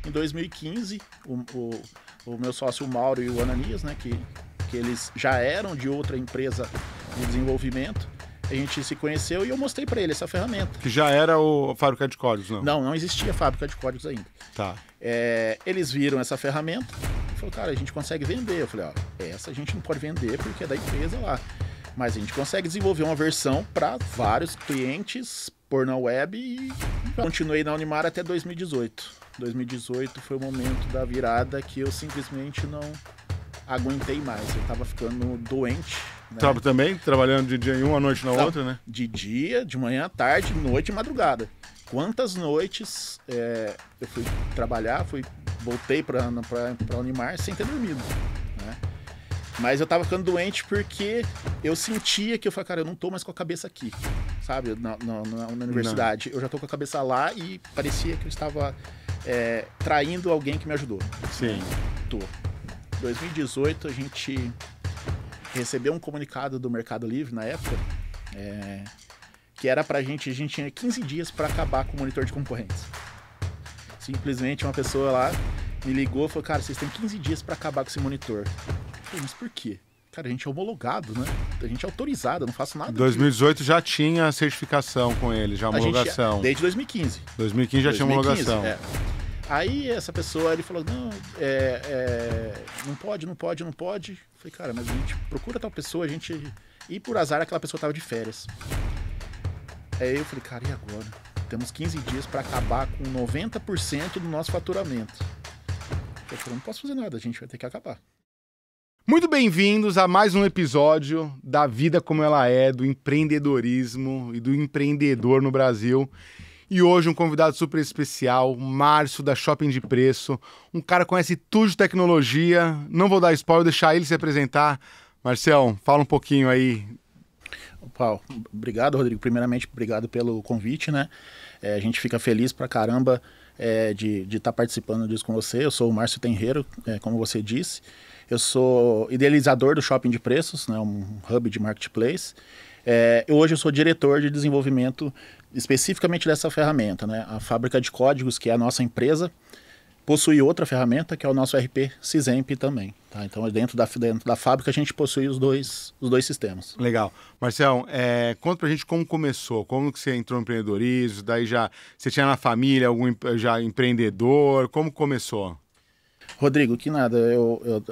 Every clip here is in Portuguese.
Em 2015, o meu sócio o Mauro e o Ananias, né, que eles já eram de outra empresa de desenvolvimento, a gente se conheceu e eu mostrei para ele essa ferramenta. Que já era a fábrica de códigos, não? Não existia fábrica de códigos ainda. Tá. Eles viram essa ferramenta e falaram, cara, a gente consegue vender. Eu falei, ó, essa a gente não pode vender porque é da empresa lá. Mas a gente consegue desenvolver uma versão para vários clientes, pôr na web e continuei na Unimar até 2018. 2018 foi o momento da virada que eu simplesmente não aguentei mais. Eu tava ficando doente. Né? Tava também trabalhando de dia em uma, à noite na outra, né? De dia, de manhã à tarde, noite e madrugada. Quantas noites eu fui trabalhar, voltei para Unimar sem ter dormido. Né? Mas eu tava ficando doente porque eu sentia que eu falei, cara, eu não tô mais com a cabeça aqui, sabe? Na universidade. Não. Eu já tô com a cabeça lá e parecia que eu estava traindo alguém que me ajudou. Sim. Tô. Em 2018 a gente recebeu um comunicado do Mercado Livre na época, que era pra gente, a gente tinha 15 dias para acabar com o monitor de concorrência. Simplesmente uma pessoa lá me ligou e falou, cara, vocês têm 15 dias para acabar com esse monitor. Eu falei, mas por quê? Cara, a gente é homologado, né? A gente é autorizado, eu não faço nada. 2018 já tinha certificação com ele, já homologação. Desde 2015. 2015 já tinha homologação. Aí essa pessoa, ele falou, não, não pode. Eu falei, cara, mas a gente procura tal pessoa, a gente... E por azar, aquela pessoa tava de férias. Aí eu falei, cara, e agora? Temos 15 dias para acabar com 90% do nosso faturamento. Eu falei, não posso fazer nada, a gente vai ter que acabar. Muito bem-vindos a mais um episódio da Vida Como Ela É, do empreendedorismo e do empreendedor no Brasil. E hoje um convidado super especial, Márcio da Shopping de Preço, um cara que conhece tudo de tecnologia. Não vou dar spoiler, vou deixar ele se apresentar. Marcião, fala um pouquinho aí. Opa, obrigado, Rodrigo. Primeiramente, obrigado pelo convite, né? A gente fica feliz pra caramba de estar participando disso com você. Eu sou o Márcio Tenreiro, como você disse. Eu sou idealizador do Shopping de Preços, né, um hub de marketplace. Hoje eu sou diretor de desenvolvimento especificamente dessa ferramenta. Né? A Fábrica de Códigos, que é a nossa empresa, possui outra ferramenta, que é o nosso ERP Cisemp também. Tá? Então, dentro da fábrica, a gente possui os dois sistemas. Legal. Marcião, conta pra gente como começou, como que você entrou no empreendedorismo, daí você tinha na família algum já empreendedor, como começou? Rodrigo, que nada,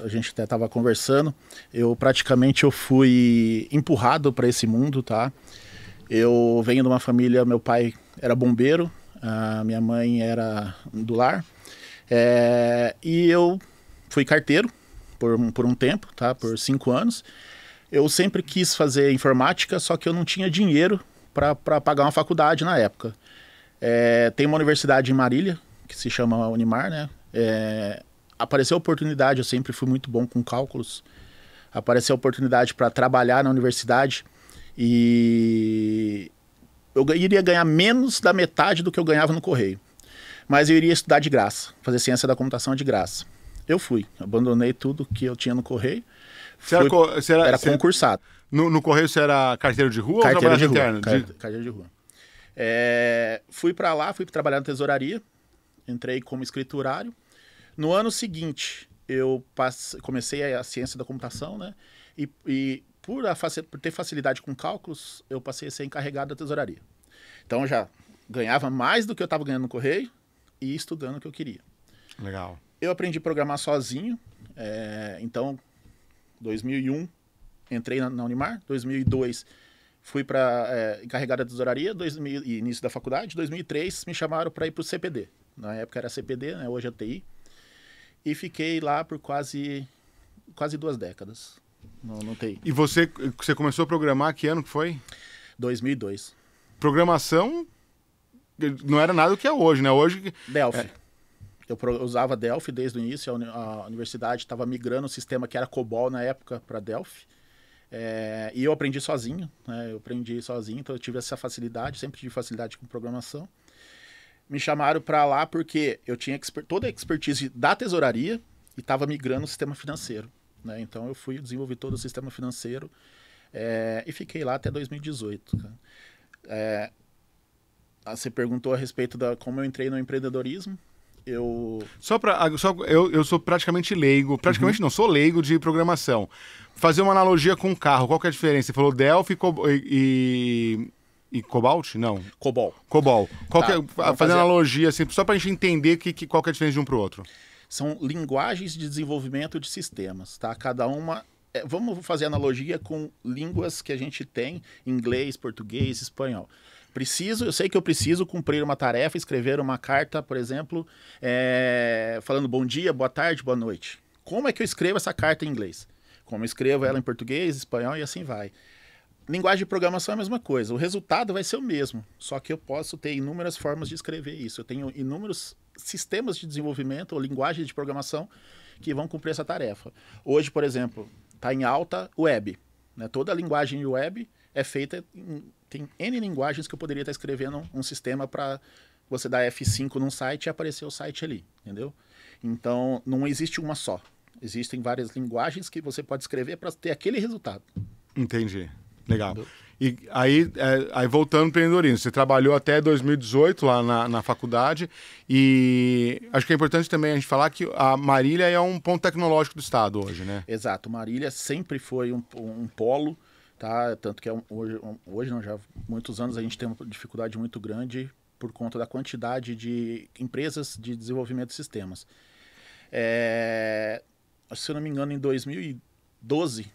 a gente até estava conversando, eu fui empurrado para esse mundo, tá? Eu venho de uma família, meu pai era bombeiro, a minha mãe era do lar, e eu fui carteiro por um tempo, tá? Por 5 anos. Eu sempre quis fazer informática, só que eu não tinha dinheiro para pagar uma faculdade na época. Tem uma universidade em Marília, que se chama Unimar, né? Apareceu a oportunidade, eu sempre fui muito bom com cálculos, apareceu a oportunidade para trabalhar na universidade e eu iria ganhar menos da metade do que eu ganhava no Correio, mas eu iria estudar de graça, fazer ciência da computação de graça. Eu fui, abandonei tudo que eu tinha no Correio, era concursado. No Correio você era carteiro de rua carteiro ou de rua, interno? Carteiro de rua. Fui para lá, fui trabalhar na tesouraria, entrei como escriturário. No ano seguinte, eu comecei a ciência da computação, né? E por ter facilidade com cálculos, eu passei a ser encarregado da tesouraria. Então, eu já ganhava mais do que eu estava ganhando no Correio e estudando o que eu queria. Legal. Eu aprendi a programar sozinho. Então, 2001, entrei na Unimar. 2002, fui para encarregado da tesouraria. Início da faculdade. 2003, me chamaram para ir para o CPD. Na época era CPD, né? Hoje é TI. E fiquei lá por quase 2 décadas no TI. E você começou a programar, que ano que foi? 2002. Programação não era nada do que é hoje, né? Hoje... Delphi. Eu usava Delphi desde o início. A universidade estava migrando o sistema que era COBOL na época para Delphi. E eu aprendi sozinho, né? Então eu tive essa facilidade, sempre tive facilidade com programação. Me chamaram para lá porque eu tinha toda a expertise da tesouraria e estava migrando o sistema financeiro. Né? Então eu fui desenvolver todo o sistema financeiro e fiquei lá até 2018. Você perguntou a respeito como eu entrei no empreendedorismo. Eu sou praticamente leigo, praticamente não, sou leigo de programação. Fazer uma analogia com um carro, qual que é a diferença? Você falou Delphi e Cobalt? Não. COBOL. COBOL. Fazer analogia, assim, só para a gente entender qual que é a diferença de um para o outro. São linguagens de desenvolvimento de sistemas, tá? Cada uma... vamos fazer analogia com línguas que a gente tem, inglês, português, espanhol. Eu sei que eu preciso cumprir uma tarefa, escrever uma carta, por exemplo, falando bom dia, boa tarde, boa noite. Como é que eu escrevo essa carta em inglês? Como eu escrevo ela em português, espanhol e assim vai. Linguagem de programação é a mesma coisa. O resultado vai ser o mesmo, só que eu posso ter inúmeras formas de escrever isso. Eu tenho inúmeros sistemas de desenvolvimento ou linguagens de programação que vão cumprir essa tarefa. Hoje, por exemplo, está em alta web. Né? Toda a linguagem web é feita... Tem N linguagens que eu poderia estar escrevendo um sistema para você dar F5 num site e aparecer o site ali, entendeu? Então, não existe uma só. Existem várias linguagens que você pode escrever para ter aquele resultado. Entendi. Legal. Entendeu? E aí voltando para o empreendedorismo, você trabalhou até 2018 lá na faculdade e acho que é importante também a gente falar que a Marília é um ponto tecnológico do estado hoje, né? Exato. Marília sempre foi um polo, tá? Tanto que hoje não, já há muitos anos a gente tem uma dificuldade muito grande por conta da quantidade de empresas de desenvolvimento de sistemas. Se eu não me engano, em 2012...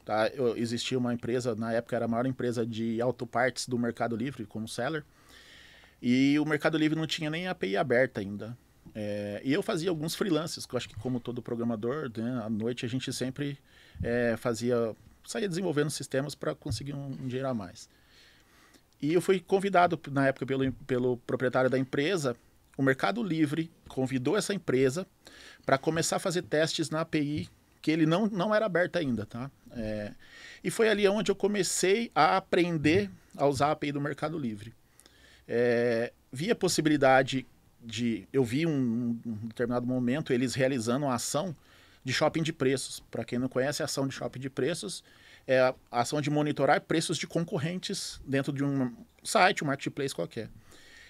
Tá? Existia uma empresa, na época era a maior empresa de autopartes do Mercado Livre, como seller, e o Mercado Livre não tinha nem API aberta ainda. E eu fazia alguns freelances, que eu acho que como todo programador, né, à noite a gente sempre saía desenvolvendo sistemas para conseguir um dinheiro a mais. E eu fui convidado, na época, pelo proprietário da empresa. O Mercado Livre convidou essa empresa para começar a fazer testes na API, que ele não era aberto ainda, tá? E foi ali onde eu comecei a aprender a usar a API do Mercado Livre. Vi a possibilidade eu vi um determinado momento eles realizando uma ação de shopping de preços. Para quem não conhece, a ação de shopping de preços é a ação de monitorar preços de concorrentes dentro de um site, um marketplace qualquer.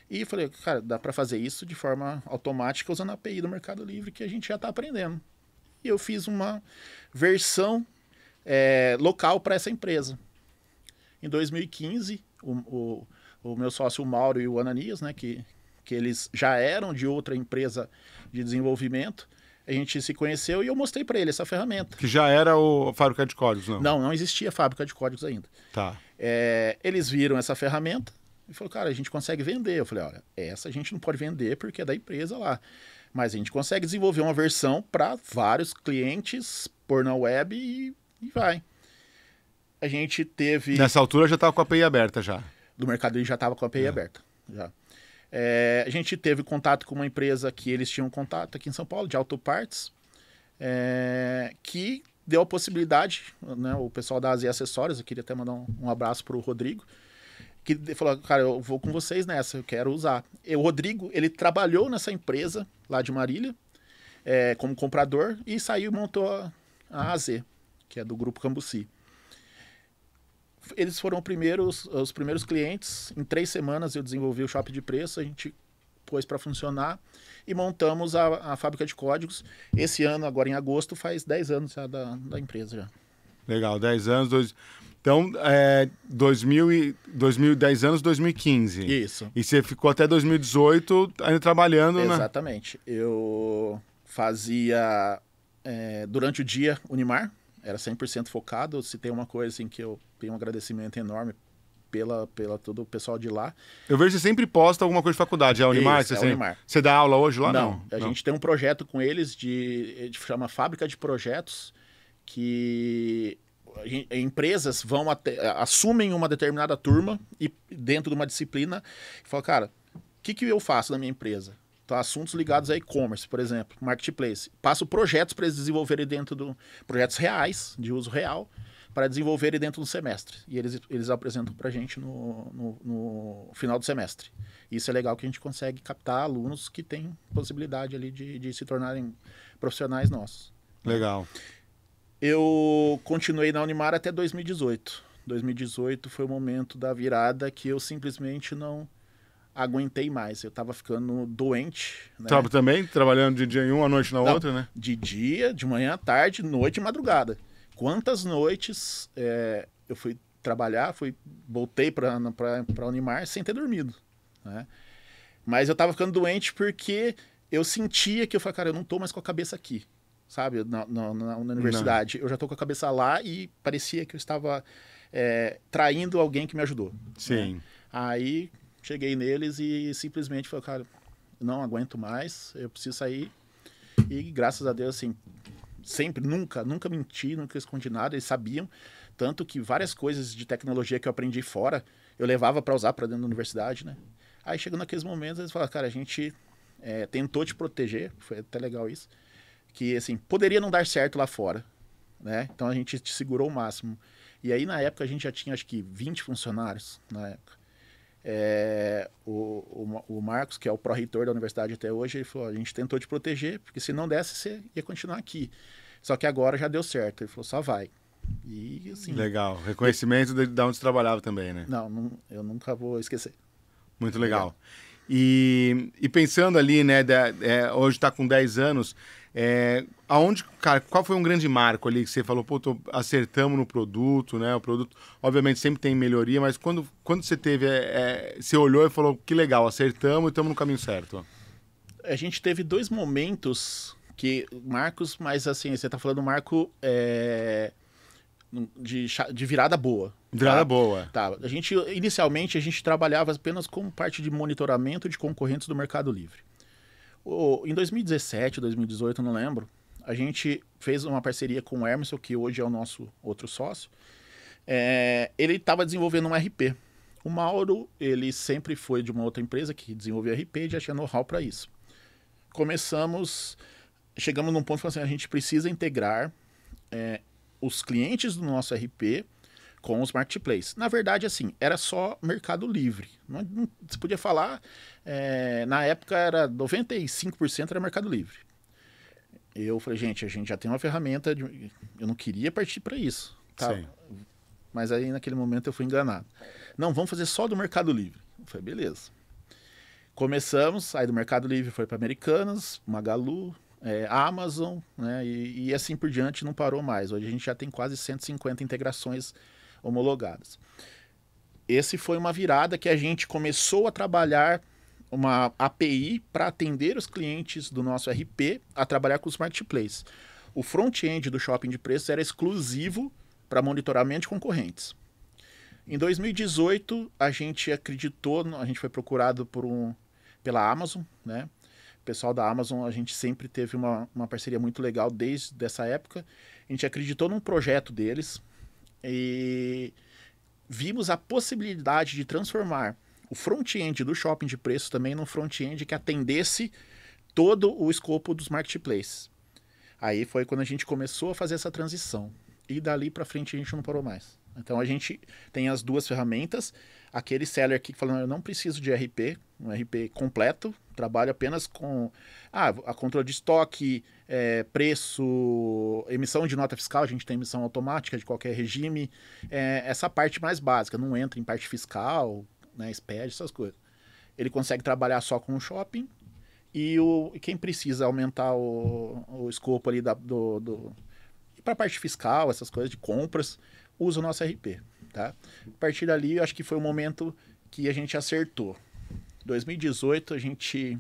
E falei, cara, dá para fazer isso de forma automática usando a API do Mercado Livre, que a gente já está aprendendo. E eu fiz uma versão local para essa empresa. Em 2015, o meu sócio o Mauro e o Ananias, né, que eles já eram de outra empresa de desenvolvimento, a gente se conheceu e eu mostrei para ele essa ferramenta. Que já era a fábrica de códigos, não? Não existia fábrica de códigos ainda. Tá. Eles viram essa ferramenta e falaram, cara, a gente consegue vender. Eu falei, olha, essa a gente não pode vender porque é da empresa lá. Mas a gente consegue desenvolver uma versão para vários clientes, pôr na web e vai. A gente teve... Nessa altura já estava com a API aberta já. Do Mercado já estava com a API aberta. Já. A gente teve contato com uma empresa que eles tinham contato aqui em São Paulo, de autopartes, que deu a possibilidade, né, o pessoal da Asia Acessórios, eu queria até mandar um abraço para o Rodrigo, que falou, cara, eu vou com vocês nessa, eu quero usar. E o Rodrigo, ele trabalhou nessa empresa lá de Marília, como comprador, e saiu e montou a AZ, que é do Grupo Cambuci. Eles foram os primeiros clientes. Em 3 semanas eu desenvolvi o shopping de preço, a gente pôs para funcionar e montamos a fábrica de códigos. Esse ano, agora em agosto, faz 10 anos já da empresa. Já. Legal, 10 anos. Então, 10 anos, 2015. Isso. E você ficou até 2018 ainda trabalhando, né? Exatamente. Eu fazia, durante o dia, Unimar. Era 100% focado. Se tem uma coisa assim que eu tenho um agradecimento enorme pela todo o pessoal de lá. Eu vejo que você sempre posta alguma coisa de faculdade. É a Unimar? Isso, Unimar. Você dá aula hoje lá? Não. A gente tem um projeto com eles chama Fábrica de Projetos, que empresas assumem uma determinada turma e dentro de uma disciplina e falam, cara, o que eu faço na minha empresa? Então, assuntos ligados a e-commerce, por exemplo, marketplace. Passo projetos para eles desenvolverem projetos reais, de uso real, para desenvolverem dentro do semestre. E eles apresentam para a gente no final do semestre. Isso é legal que a gente consegue captar alunos que têm possibilidade ali de se tornarem profissionais nossos. Legal. Eu continuei na Unimar até 2018. 2018 foi o momento da virada que eu simplesmente não aguentei mais. Eu tava ficando doente, né? Tava também trabalhando de dia em um, à noite na outra, né? De dia, de manhã à tarde, noite e madrugada. Quantas noites eu fui trabalhar, voltei para Unimar sem ter dormido, né? Mas eu tava ficando doente porque eu sentia que eu falei, cara, eu não tô mais com a cabeça aqui, sabe? Na universidade. Não. Eu já tô com a cabeça lá e parecia que eu estava traindo alguém que me ajudou. Sim. Né? Aí cheguei neles e simplesmente falei, cara, não aguento mais, eu preciso sair. E graças a Deus, assim, sempre, nunca menti, nunca escondi nada, eles sabiam. Tanto que várias coisas de tecnologia que eu aprendi fora, eu levava para usar para dentro da universidade, né? Aí chegando naqueles momentos, eles falaram, cara, a gente tentou te proteger, foi até legal isso, que assim, poderia não dar certo lá fora, né? Então a gente te segurou o máximo. E aí na época a gente já tinha acho que 20 funcionários na época. O Marcos, que é o pró-reitor da universidade até hoje, ele falou, a gente tentou te proteger, porque se não desse, você ia continuar aqui. Só que agora já deu certo. Ele falou, só vai. E assim... Legal. Reconhecimento de onde você trabalhava também, né? Não, eu nunca vou esquecer. Muito legal. E pensando ali, né, hoje está com 10 anos, cara, qual foi um grande marco ali que você falou, pô, acertamos no produto, né? O produto, obviamente, sempre tem melhoria, mas quando você teve, você olhou e falou, que legal, acertamos e estamos no caminho certo? A gente teve 2 momentos marcos, mas assim, você está falando marco de virada boa. Virada boa. Tá. Inicialmente, a gente trabalhava apenas como parte de monitoramento de concorrentes do Mercado Livre. Em 2017, 2018, não lembro, a gente fez uma parceria com o Emerson, que hoje é o nosso outro sócio. Ele estava desenvolvendo um RP. O Mauro, ele sempre foi de uma outra empresa que desenvolvia RP e já tinha know-how para isso. Chegamos num ponto que assim, a gente precisa integrar os clientes do nosso RP com os marketplaces. Na verdade, assim, era só Mercado Livre. Não, você podia falar, na época era 95% era Mercado Livre. Eu falei, gente, a gente já tem uma ferramenta, eu não queria partir para isso. Tá? Sim. Mas aí naquele momento eu fui enganado. Não, vamos fazer só do Mercado Livre. Eu falei, beleza. Começamos, saí do Mercado Livre, foi para Americanas, Magalu, Amazon, né? E assim por diante, não parou mais. Hoje a gente já tem quase 150 integrações homologadas. Esse foi uma virada que a gente começou a trabalhar uma API para atender os clientes do nosso RP a trabalhar com os marketplaces. O front-end do shopping de preços era exclusivo para monitoramento de concorrentes. Em 2018, a gente foi procurado pela Amazon, né? O pessoal da Amazon, a gente sempre teve uma parceria muito legal desde essa época. A gente acreditou num projeto deles e vimos a possibilidade de transformar o front-end do shopping de preços também num front-end que atendesse todo o escopo dos marketplaces. Aí foi quando a gente começou a fazer essa transição. E dali para frente a gente não parou mais. Então a gente tem as 2 ferramentas. Aquele seller aqui falando, eu não preciso de RP, um RP completo, trabalho apenas com a controle de estoque, preço, emissão de nota fiscal, a gente tem emissão automática de qualquer regime, essa parte mais básica, não entra em parte fiscal, né, SPED, essas coisas. Ele consegue trabalhar só com o shopping e quem precisa aumentar o escopo ali para a parte fiscal, essas coisas de compras, usa o nosso RP. Tá? A partir dali, eu acho que foi o momento que a gente acertou. Em 2018, a gente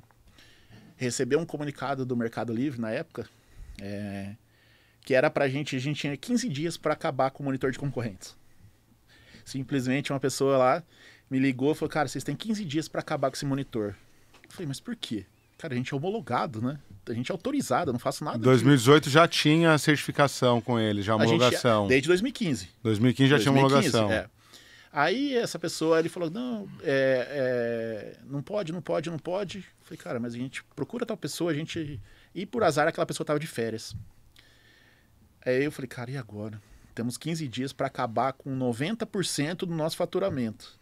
recebeu um comunicado do Mercado Livre, na época, que era para a gente tinha 15 dias para acabar com o monitor de concorrentes. Simplesmente uma pessoa lá me ligou e falou, cara, vocês têm 15 dias para acabar com esse monitor. Eu falei, mas por quê? Cara, a gente é homologado, né? A gente é autorizado, eu não faço nada. 2018 já tinha certificação com ele, já homologação. Desde 2015. 2015 já tinha homologação. Aí essa pessoa, ele falou, não, não pode. Eu falei, cara, mas a gente procura tal pessoa, E por azar aquela pessoa estava de férias. Aí eu falei, cara, e agora? Temos 15 dias para acabar com 90% do nosso faturamento.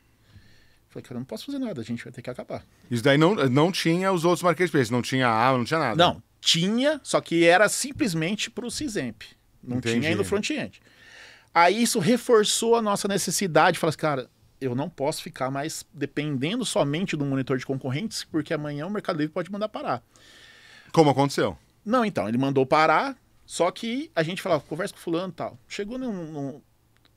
Falei, cara, eu não posso fazer nada, a gente vai ter que acabar. Isso daí não tinha os outros marketplaces, não tinha não tinha nada. Não, tinha, só que era simplesmente para o Cizemp. Não tinha ainda o front-end. Aí isso reforçou a nossa necessidade. Falei assim, cara, eu não posso ficar mais dependendo somente do monitor de concorrentes, porque amanhã o Mercado Livre pode mandar parar. Como aconteceu? Não, então, ele mandou parar, só que a gente falava, conversa com fulano e tal. Chegou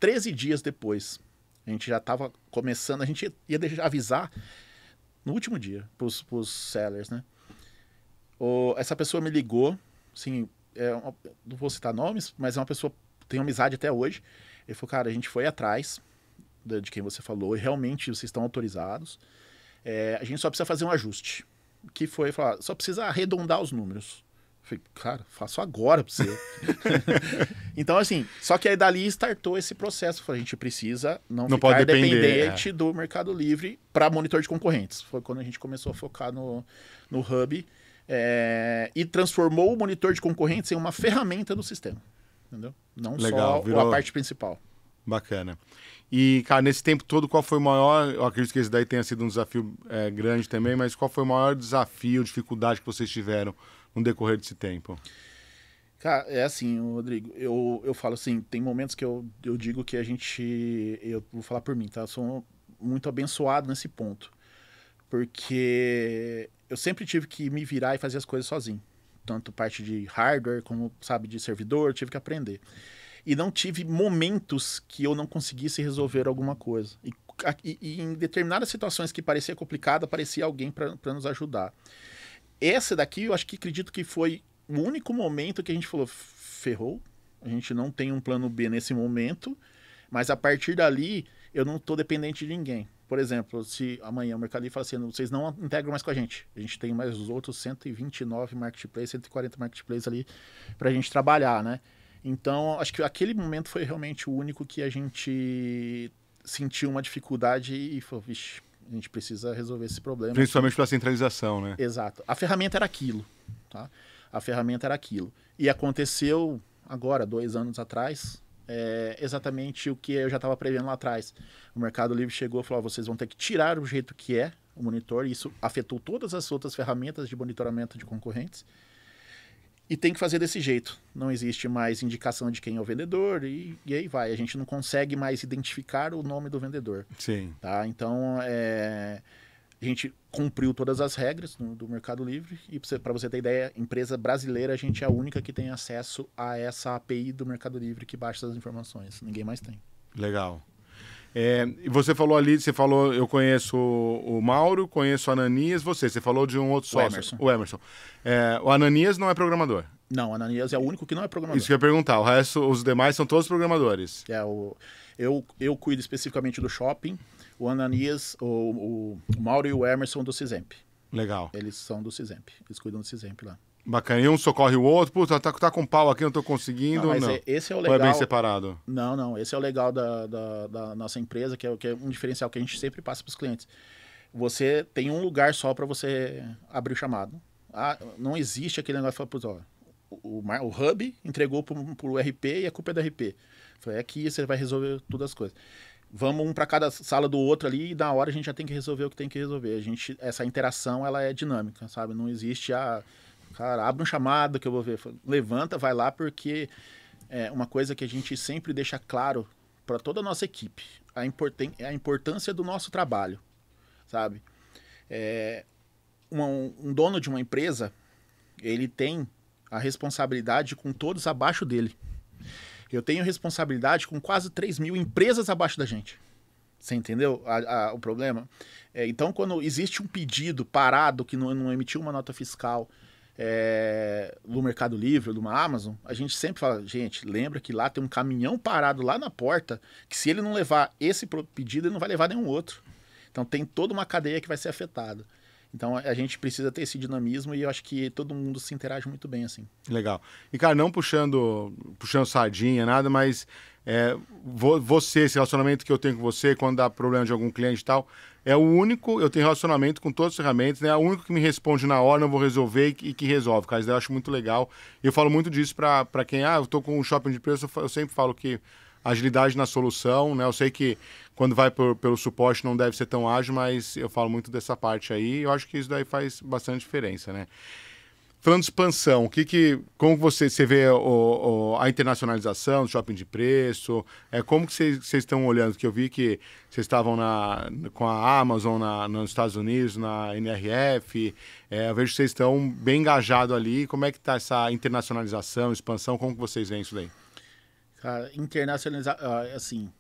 13 dias depois, a gente já estava começando, a gente ia avisar no último dia pros sellers, né? Essa pessoa me ligou, assim, não vou citar nomes, mas é uma pessoa que tem amizade até hoje. Ele falou, cara, a gente foi atrás de quem você falou, e realmente vocês estão autorizados. A gente só precisa fazer um ajuste. Que foi falar, só precisa arredondar os números. Eu falei, cara, faço agora pra você. Então, assim, só que aí dali startou esse processo. Falei, a gente precisa não ficar pode dependente do Mercado Livre para monitor de concorrentes. Foi quando a gente começou a focar no Hub e transformou o monitor de concorrentes em uma ferramenta do sistema. Entendeu? Não Legal, só a parte principal. Bacana. E, cara, nesse tempo todo, qual foi o maior... Eu acredito que esse daí tenha sido um desafio grande também, mas qual foi o maior desafio, dificuldade que vocês tiveram no decorrer desse tempo? Cara, é assim, Rodrigo, eu falo assim, tem momentos que eu digo que eu vou falar por mim, tá? Eu sou muito abençoado nesse ponto, porque eu sempre tive que me virar e fazer as coisas sozinho, tanto parte de hardware como, sabe, de servidor, eu tive que aprender. E não tive momentos que eu não conseguisse resolver alguma coisa. E em determinadas situações que parecia complicada, aparecia alguém para nos ajudar. Essa daqui, eu acredito que foi o único momento que a gente falou, ferrou, a gente não tem um plano B nesse momento, mas a partir dali, eu não estou dependente de ninguém. Por exemplo, se amanhã o Mercado Livre fala assim, vocês não integram mais com a gente tem mais os outros 129 marketplaces, 140 marketplaces ali para a gente trabalhar, né? Então, acho que aquele momento foi realmente o único que a gente sentiu uma dificuldade e falou, vixe, a gente precisa resolver esse problema. Principalmente pela centralização, né? Exato. A ferramenta era aquilo, tá? A ferramenta era aquilo. E aconteceu agora, 2 anos atrás, exatamente o que eu já estava prevendo lá atrás. O Mercado Livre chegou e falou, vocês vão ter que tirar o jeito que é o monitor, e isso afetou todas as outras ferramentas de monitoramento de concorrentes. E tem que fazer desse jeito. Não existe mais indicação de quem é o vendedor e aí vai. A gente não consegue mais identificar o nome do vendedor. Sim. Tá? Então, a gente cumpriu todas as regras do Mercado Livre e, para você ter ideia, empresa brasileira, a gente é a única que tem acesso a essa API do Mercado Livre que baixa essas informações. Ninguém mais tem. Legal. E você falou, eu conheço o Mauro, conheço o Ananias, você falou de um outro sócio, o Emerson. O Ananias não é programador? Não, o Ananias é o único que não é programador. Isso que eu ia perguntar, o resto, os demais são todos programadores. Eu cuido especificamente do shopping, o Ananias, o Mauro e o Emerson do Cisemp. Legal. Eles são do Cisemp, eles cuidam do Cisemp lá. Bacana. E um socorre o outro, puta, tá com pau aqui, não tô conseguindo. Não, mas não. Esse é o legal. Ou é bem separado? Não. Esse é o legal da nossa empresa, que é um diferencial que a gente sempre passa para os clientes. Você tem um lugar só para você abrir o chamado. Não existe aquele negócio de falar, o Hub entregou para o RP e a culpa é do RP. Falei, aqui você vai resolver todas as coisas. Vamos um para cada sala do outro ali e na hora a gente já tem que resolver o que tem que resolver. Essa interação ela é dinâmica, sabe? Não existe cara, abre um chamado que eu vou ver. Levanta, vai lá, porque é uma coisa que a gente sempre deixa claro para toda a nossa equipe. A importância do nosso trabalho, sabe? Um dono de uma empresa, ele tem a responsabilidade com todos abaixo dele. Eu tenho responsabilidade com quase 3 mil empresas abaixo da gente. Você entendeu o problema? Então, quando existe um pedido parado que não emitiu uma nota fiscal no Mercado Livre ou numa Amazon, a gente sempre fala, gente, lembra que lá tem um caminhão parado lá na porta, que se ele não levar esse pedido, ele não vai levar nenhum outro. Então tem toda uma cadeia que vai ser afetada. Então a gente precisa ter esse dinamismo e eu acho que todo mundo se interage muito bem assim. Legal. E cara, não puxando sardinha, nada, mas esse relacionamento que eu tenho com você, quando dá problema de algum cliente e tal, é o único, eu tenho relacionamento com todas as ferramentas, né? É o único que me responde na hora, eu vou resolver e que resolve, cara. Eu acho muito legal. Eu falo muito disso para quem, eu tô com um shopping de preço, eu sempre falo que agilidade na solução, né? Eu sei que quando vai pelo suporte não deve ser tão ágil, mas eu falo muito dessa parte aí e eu acho que isso daí faz bastante diferença, né? Falando de expansão, como você vê a internacionalização do shopping de preço? Como que vocês estão olhando? Porque eu vi que vocês estavam com a Amazon nos Estados Unidos, na NRF. Eu vejo que vocês estão bem engajados ali. Como é que está essa internacionalização, expansão? Como que vocês veem isso daí? Cara, internacionalizar, assim,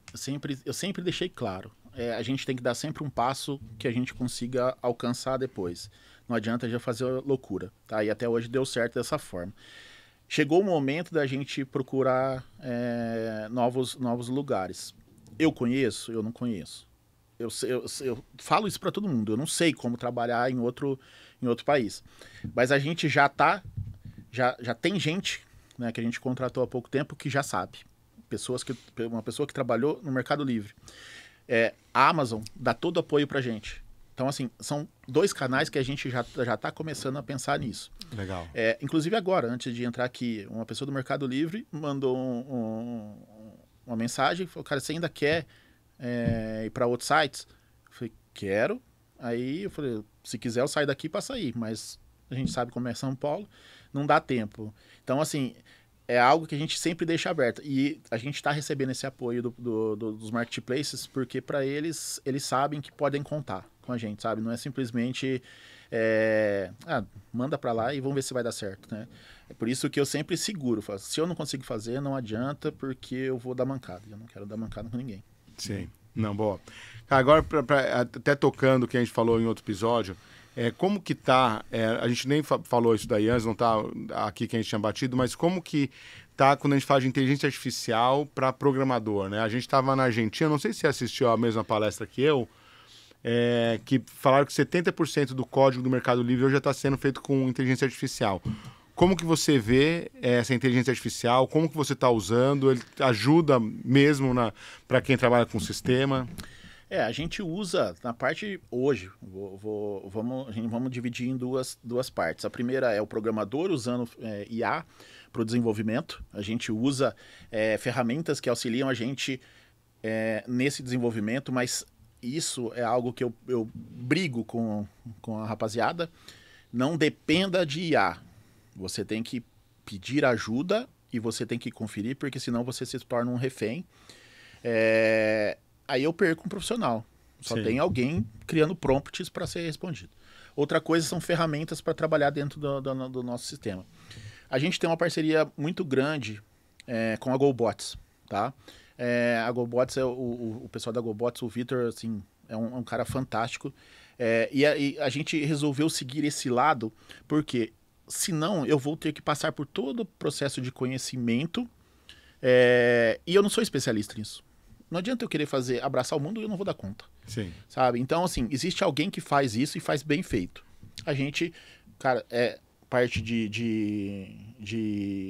eu sempre deixei claro. A gente tem que dar sempre um passo que a gente consiga alcançar depois. Não adianta já fazer loucura, tá? E até hoje deu certo dessa forma. Chegou o momento da gente procurar novos lugares. Eu conheço? Eu não conheço. Eu falo isso para todo mundo. Eu não sei como trabalhar em outro país. Mas a gente já tem gente, né, que a gente contratou há pouco tempo que já sabe. Uma pessoa que trabalhou no Mercado Livre. A Amazon dá todo apoio pra gente. Então, assim, são 2 canais que a gente já está começando a pensar nisso. Legal. Inclusive agora, antes de entrar aqui, uma pessoa do Mercado Livre mandou uma mensagem, falou, cara, você ainda quer ir para outros sites? Eu falei, quero. Aí eu falei, se quiser eu saio daqui para sair, mas a gente sabe como é São Paulo, não dá tempo. Então, assim, é algo que a gente sempre deixa aberto. E a gente está recebendo esse apoio dos marketplaces, porque para eles sabem que podem contar com a gente, sabe? Não é simplesmente manda para lá e vamos ver se vai dar certo, né? É por isso que eu sempre seguro. Falo, se eu não consigo fazer, não adianta, porque eu vou dar mancada. Eu não quero dar mancada com ninguém. Sim. Não, boa. Agora, até tocando o que a gente falou em outro episódio, como que tá, a gente nem falou isso daí antes, não tá aqui que a gente tinha batido, mas como que tá quando a gente fala de inteligência artificial para programador, né? A gente estava na Argentina, não sei se você assistiu a mesma palestra que eu, que falaram que 70% do código do Mercado Livre hoje já está sendo feito com inteligência artificial. Como que você vê essa inteligência artificial? Como que você está usando? Ele ajuda mesmo para quem trabalha com o sistema? A gente usa na parte hoje, vamos dividir em duas partes. A primeira é o programador usando IA para o desenvolvimento. A gente usa ferramentas que auxiliam a gente nesse desenvolvimento, mas isso é algo que eu brigo com a rapaziada. Não dependa de IA. Você tem que pedir ajuda e você tem que conferir, porque senão você se torna um refém. Aí eu perco um profissional. Só Sim. tem alguém criando prompts para ser respondido. Outra coisa são ferramentas para trabalhar dentro do nosso sistema. A gente tem uma parceria muito grande com a GoBots, tá? A GoBots, o pessoal da GoBots, o Vitor, assim, é um cara fantástico. E a gente resolveu seguir esse lado, porque senão eu vou ter que passar por todo o processo de conhecimento e eu não sou especialista nisso. Não adianta eu querer abraçar o mundo e eu não vou dar conta. Sim. Sabe? Então, assim, existe alguém que faz isso e faz bem feito. A gente, cara, parte de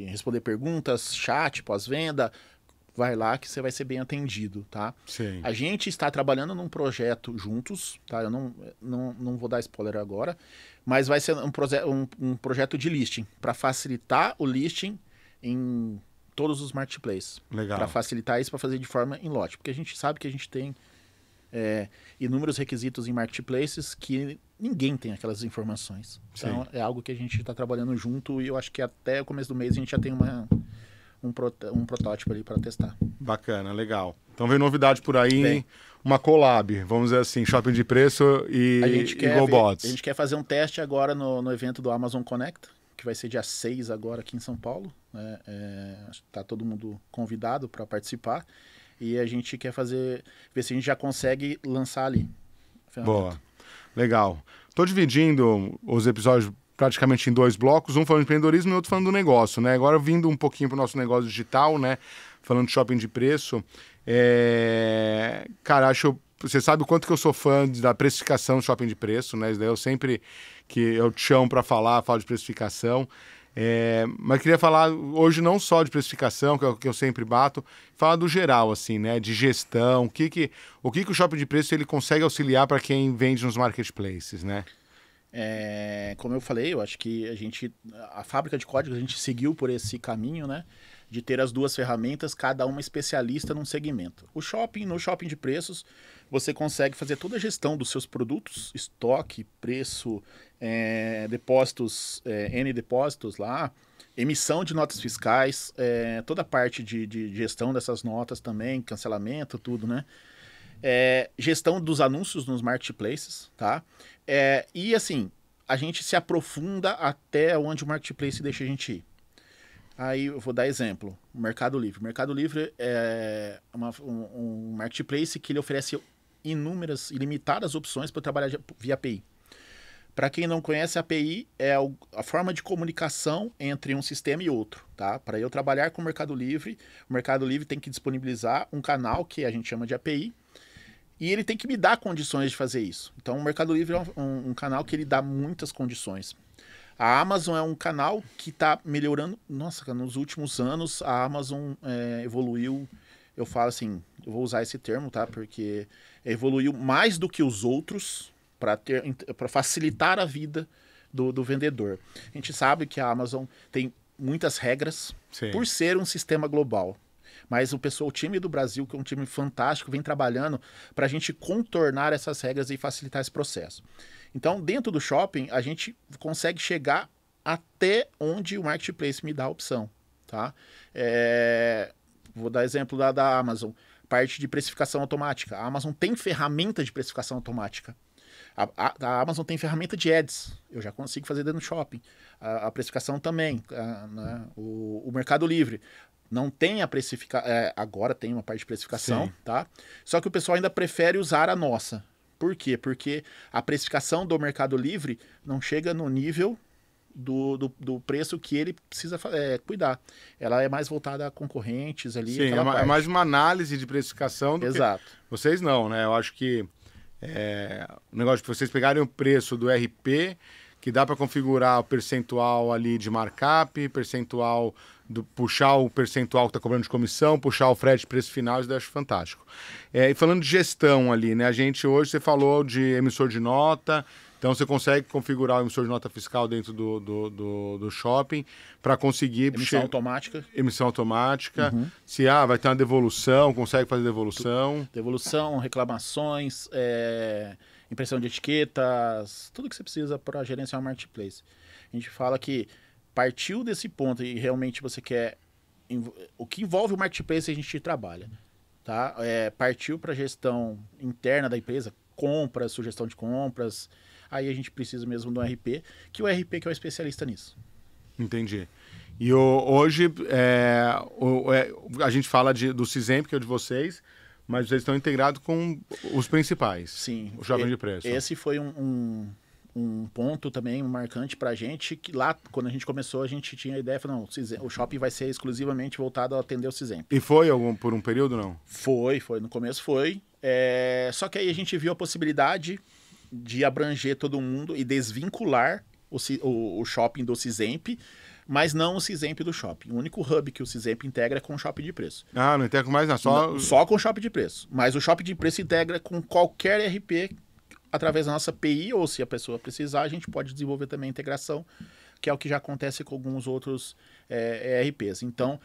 responder perguntas, chat, pós-venda, vai lá que você vai ser bem atendido, tá? Sim. A gente está trabalhando num projeto juntos, tá? Eu não vou dar spoiler agora, mas vai ser um projeto de listing, para facilitar o listing em todos os marketplaces. Legal. Para facilitar isso, para fazer de forma em lote. Porque a gente sabe que a gente tem inúmeros requisitos em marketplaces que ninguém tem aquelas informações. Então, é algo que a gente está trabalhando junto e eu acho que até o começo do mês a gente já tem um protótipo ali para testar. Bacana, legal. Então vem novidade por aí, Bem, uma collab, vamos dizer assim, shopping de preço e GoBots. A gente quer fazer um teste agora no evento do Amazon Connect, que vai ser dia 6 agora aqui em São Paulo. Tá todo mundo convidado para participar. E a gente quer ver se a gente já consegue lançar ali. Boa, legal. Estou dividindo os episódios praticamente em 2 blocos, um falando de empreendedorismo e outro falando do negócio, né? Agora vindo um pouquinho para o nosso negócio digital, né? Falando de shopping de preço. Cara, você sabe o quanto que eu sou fã da precificação do shopping de preço, né? Isso daí eu sempre que eu te chamo para falo de precificação. Mas queria falar hoje não só de precificação, que é o que eu sempre bato, falar do geral, assim, né? De gestão, o que o shopping de preço ele consegue auxiliar para quem vende nos marketplaces, né? Como eu falei, eu acho que a fábrica de códigos, a gente seguiu por esse caminho, né? de ter as duas ferramentas, cada uma especialista num segmento. No shopping de preços, você consegue fazer toda a gestão dos seus produtos, estoque, preço, depósitos, N depósitos lá, emissão de notas fiscais, toda a parte de gestão dessas notas também, cancelamento, tudo, né? Gestão dos anúncios nos marketplaces, tá? E assim, a gente se aprofunda até onde o marketplace deixa a gente ir. Aí eu vou dar exemplo, o Mercado Livre. O Mercado Livre é um marketplace que ele oferece inúmeras, ilimitadas opções para trabalhar via API. Para quem não conhece, a API é a forma de comunicação entre um sistema e outro, tá? Para eu trabalhar com o Mercado Livre tem que disponibilizar um canal que a gente chama de API e ele tem que me dar condições de fazer isso. Então, o Mercado Livre é um canal que ele dá muitas condições. A Amazon é um canal que está melhorando. Nossa, nos últimos anos a Amazon evoluiu. Eu falo assim, eu vou usar esse termo, tá? Porque evoluiu mais do que os outros para facilitar a vida do vendedor. A gente sabe que a Amazon tem muitas regras. Sim. Por ser um sistema global. Mas o time do Brasil, que é um time fantástico, vem trabalhando para a gente contornar essas regras e facilitar esse processo. Então, dentro do shopping, a gente consegue chegar até onde o marketplace me dá a opção. Tá? Vou dar exemplo da Amazon. Parte de precificação automática. A Amazon tem ferramenta de precificação automática. A Amazon tem ferramenta de ads. Eu já consigo fazer dentro do shopping. A precificação também. Né? O Mercado Livre. Não tem a precificação. Agora tem uma parte de precificação, sim, tá? Só que o pessoal ainda prefere usar a nossa. Por quê? Porque a precificação do Mercado Livre não chega no nível do preço que ele precisa cuidar. Ela é mais voltada a concorrentes ali. Sim, é mais uma análise de precificação do Exato. Que vocês não, né? Eu acho que o negócio de vocês pegarem o preço do RP, que dá para configurar o percentual ali de markup, percentual puxar o percentual que está cobrando de comissão, puxar o frete de preço final, isso eu acho fantástico. E falando de gestão ali, né? A gente hoje, você falou de emissor de nota, então você consegue configurar o emissor de nota fiscal dentro do shopping para conseguir... Emissão automática. Emissão automática. Uhum. Se vai ter uma devolução, consegue fazer devolução. Devolução, reclamações, impressão de etiquetas, tudo que você precisa para gerenciar o marketplace. A gente fala que partiu desse ponto e realmente você quer... O que envolve o marketplace a gente trabalha. Tá? Partiu para a gestão interna da empresa, compras, sugestão de compras. Aí a gente precisa mesmo do RP, que o RP que é o especialista nisso. Entendi. E hoje a gente fala do Cizemp, que é o de vocês, mas vocês estão integrados com os principais. Sim. O shopping de preço. Esse foi um ponto também marcante pra gente, que lá, quando a gente começou, a gente tinha a ideia, não, o shopping vai ser exclusivamente voltado a atender o Cizemp. E foi por um período, não? Foi, no começo foi. Só que aí a gente viu a possibilidade de abranger todo mundo e desvincular o shopping do Cizemp, mas não o Cizemp do shopping. O único hub que o Cizemp integra é com o shopping de preço. Não integra mais nada, só com o shopping de preço. Mas o shopping de preço integra com qualquer RP através da nossa API, ou se a pessoa precisar, a gente pode desenvolver também a integração, que é o que já acontece com alguns outros ERPs. Então,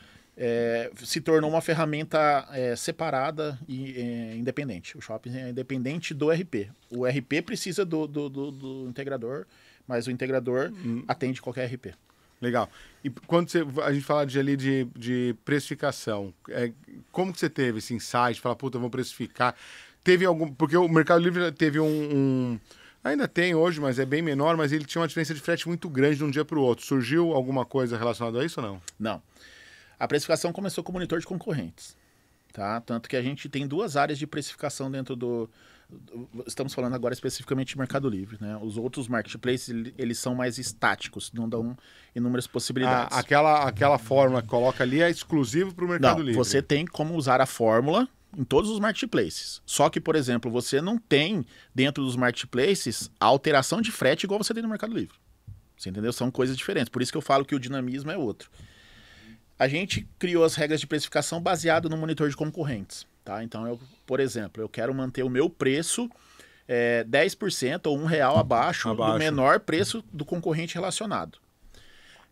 se tornou uma ferramenta separada e independente. O shopping é independente do RP. O RP precisa do integrador, mas o integrador atende qualquer RP. Legal. E quando a gente fala de precificação, como que você teve esse insight? Falar, puta, eu vou precificar. Teve algum... Porque o Mercado Livre teve ainda tem hoje, mas é bem menor, mas ele tinha uma diferença de frete muito grande de um dia para o outro. Surgiu alguma coisa relacionada a isso ou não? Não. A precificação começou com o monitor de concorrentes. Tá? Tanto que a gente tem duas áreas de precificação dentro estamos falando agora especificamente de Mercado Livre. Né? Os outros marketplaces, eles são mais estáticos, não dão inúmeras possibilidades. Aquela fórmula que coloca ali é exclusivo para o Mercado Livre. Você tem como usar a fórmula em todos os marketplaces. Só que, por exemplo, você não tem dentro dos marketplaces a alteração de frete igual você tem no Mercado Livre. Você entendeu? São coisas diferentes. Por isso que eu falo que o dinamismo é outro. A gente criou as regras de precificação baseado no monitor de concorrentes. Tá? Então, por exemplo, eu quero manter o meu preço 10% ou R$1 abaixo do menor preço do concorrente relacionado.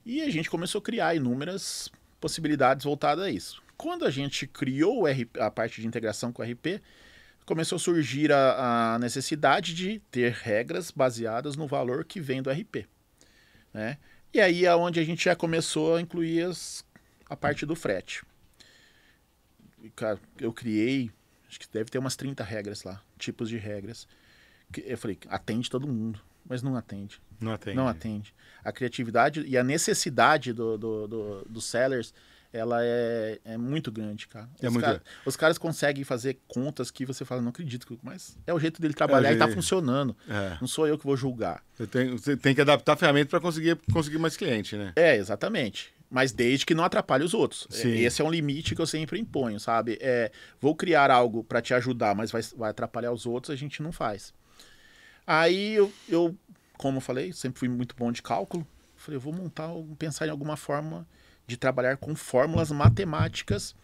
E a gente começou a criar inúmeras possibilidades voltadas a isso. Quando a gente criou a parte de integração com o RP, começou a surgir a necessidade de ter regras baseadas no valor que vem do RP, né? E aí é onde a gente já começou a incluir a parte do frete. Cara, eu criei, acho que deve ter umas 30 regras lá, tipos de regras. Eu falei, atende todo mundo, mas não atende. Não atende. Não atende. A criatividade e a necessidade dos sellers, ela é muito grande, cara. Os caras conseguem fazer contas que você fala, não acredito, mas é o jeito dele trabalhar e tá funcionando. Não sou eu que vou julgar. Você tem que adaptar a ferramenta para conseguir mais cliente, né? Exatamente. Mas desde que não atrapalhe os outros. Sim. Esse é um limite que eu sempre imponho, sabe? Vou criar algo para te ajudar, mas vai atrapalhar os outros, a gente não faz. Aí eu, como eu falei, sempre fui muito bom de cálculo. Falei, eu vou pensar em alguma forma de trabalhar com fórmulas matemáticas,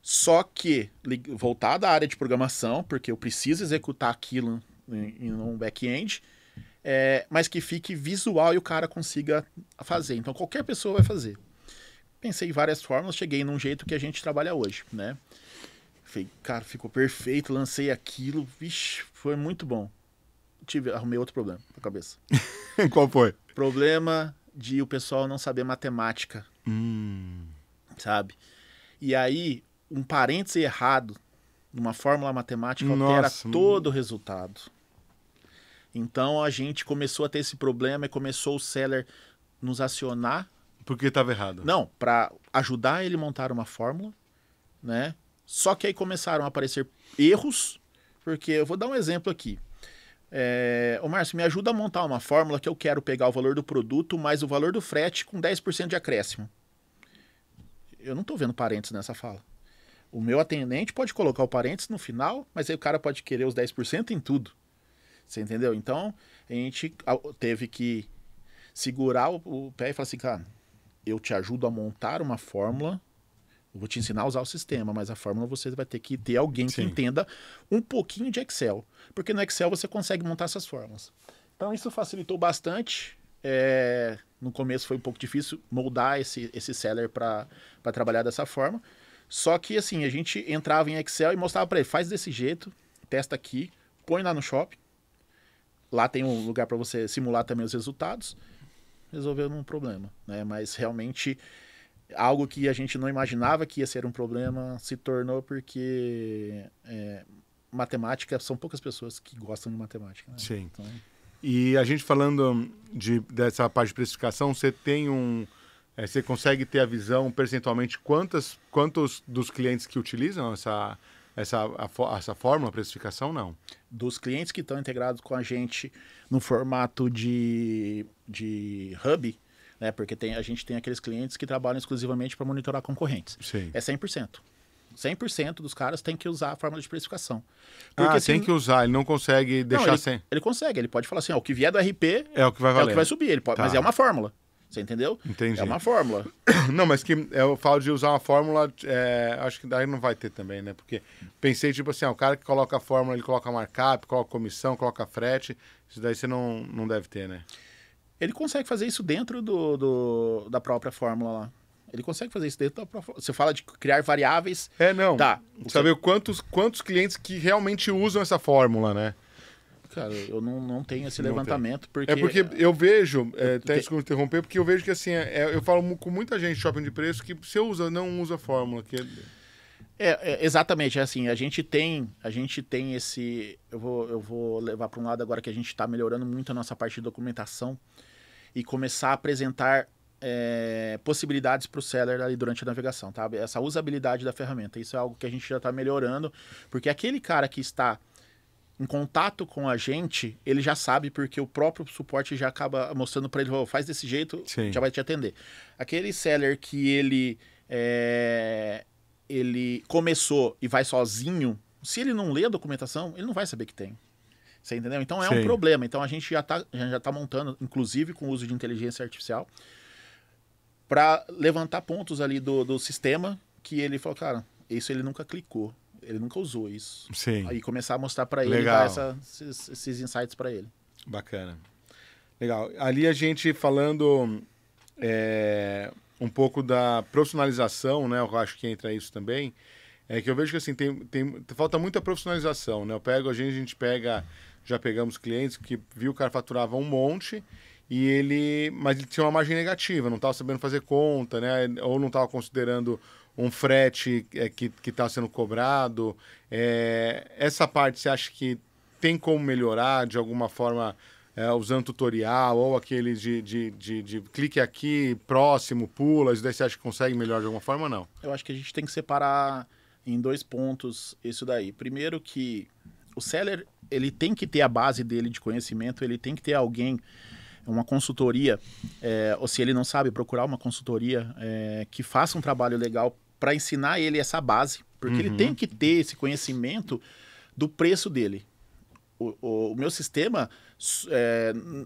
só que voltada à área de programação, porque eu preciso executar aquilo em um back-end, mas que fique visual e o cara consiga fazer. Então qualquer pessoa vai fazer. Pensei em várias fórmulas, cheguei num jeito que a gente trabalha hoje, né? Falei, cara, ficou perfeito, lancei aquilo, vixe, foi muito bom. Arrumei outro problema na cabeça. Qual foi? Problema de o pessoal não saber matemática. Sabe? E aí, um parêntese errado numa fórmula matemática altera todo o resultado. Então a gente começou a ter esse problema e começou o seller nos acionar. Porque estava errado. Não, para ajudar ele a montar uma fórmula, né? Só que aí começaram a aparecer erros, porque eu vou dar um exemplo aqui. Ô Márcio, me ajuda a montar uma fórmula que eu quero pegar o valor do produto mais o valor do frete com 10% de acréscimo. Eu não estou vendo parênteses nessa fala. O meu atendente pode colocar o parênteses no final, mas aí o cara pode querer os 10% em tudo. Você entendeu? Então, a gente teve que segurar o pé e falar assim, cara, eu te ajudo a montar uma fórmula, eu vou te ensinar a usar o sistema, mas a fórmula você vai ter que ter alguém que entenda um pouquinho de Excel. Porque no Excel você consegue montar essas fórmulas. Então isso facilitou bastante. No começo foi um pouco difícil moldar esse seller para trabalhar dessa forma. Só que assim, a gente entrava em Excel e mostrava para ele, faz desse jeito, testa aqui, põe lá no shopping. Lá tem um lugar para você simular também os resultados. Resolveu um problema, né? Mas realmente algo que a gente não imaginava que ia ser um problema se tornou porque matemática, são poucas pessoas que gostam de matemática, né? Sim. Então... E a gente falando dessa parte de precificação, você tem você consegue ter a visão percentualmente quantos dos clientes que utilizam essa fórmula, precificação, não? Dos clientes que estão integrados com a gente no formato de hub, né? Porque a gente tem aqueles clientes que trabalham exclusivamente para monitorar concorrentes. Sim. É 100%. 100% dos caras tem que usar a fórmula de precificação. Porque tem que usar, ele não consegue deixar sem. Ele consegue, ele pode falar assim, o que vier do RP é o que vai valer. É o que vai subir, ele pode, mas é uma fórmula. Você entendeu? Entendi. É uma fórmula. Não, mas que eu falo de usar uma fórmula, acho que daí não vai ter também, né? Porque pensei, tipo assim, o cara que coloca a fórmula, ele coloca markup, coloca comissão, coloca frete, isso daí você não deve ter, né? Ele consegue fazer isso dentro da própria fórmula lá. Ele consegue fazer isso dentro da própria... Você fala de criar variáveis... não. Tá. Saber quantos clientes que realmente usam essa fórmula, né? Cara, eu não tenho esse levantamento, porque... É porque eu vejo, até desculpa interromper, porque eu vejo que assim, eu falo com muita gente de shopping de preço que você não usa a fórmula. Exatamente, é assim, a gente tem esse... Eu vou levar para um lado agora que a gente está melhorando muito a nossa parte de documentação e começar a apresentar possibilidades para o seller ali durante a navegação, tá? Essa usabilidade da ferramenta, isso é algo que a gente já está melhorando, porque aquele cara que está em contato com a gente, ele já sabe, porque o próprio suporte já acaba mostrando para ele, faz desse jeito, já vai te atender. Aquele seller que ele começou e vai sozinho, se ele não lê a documentação, ele não vai saber que tem. Você entendeu? Então é um problema. Então a gente já tá montando, inclusive com o uso de inteligência artificial, para levantar pontos ali do sistema que ele falou, cara, isso ele nunca clicou. Ele nunca usou isso. Sim. Aí começar a mostrar para ele, dar esses insights para ele. Bacana. Legal. Ali a gente falando um pouco da profissionalização, né? Eu acho que entra isso também. É que eu vejo que assim, falta muita profissionalização, né? A gente pega, já pegamos clientes que viu o cara faturava um monte mas ele tinha uma margem negativa, não estava sabendo fazer conta, né? Ou não estava considerando um frete que está sendo cobrado. Essa parte você acha que tem como melhorar de alguma forma, usando tutorial ou aquele de clique aqui, próximo, pula, isso daí você acha que consegue melhorar de alguma forma ou não? Eu acho que a gente tem que separar em 2 pontos isso daí. Primeiro que o seller, ele tem que ter a base dele de conhecimento, ele tem que ter alguém, uma consultoria, ou se ele não sabe, procurar uma consultoria que faça um trabalho legal para ensinar ele essa base, porque ele tem que ter esse conhecimento do preço dele. O meu sistema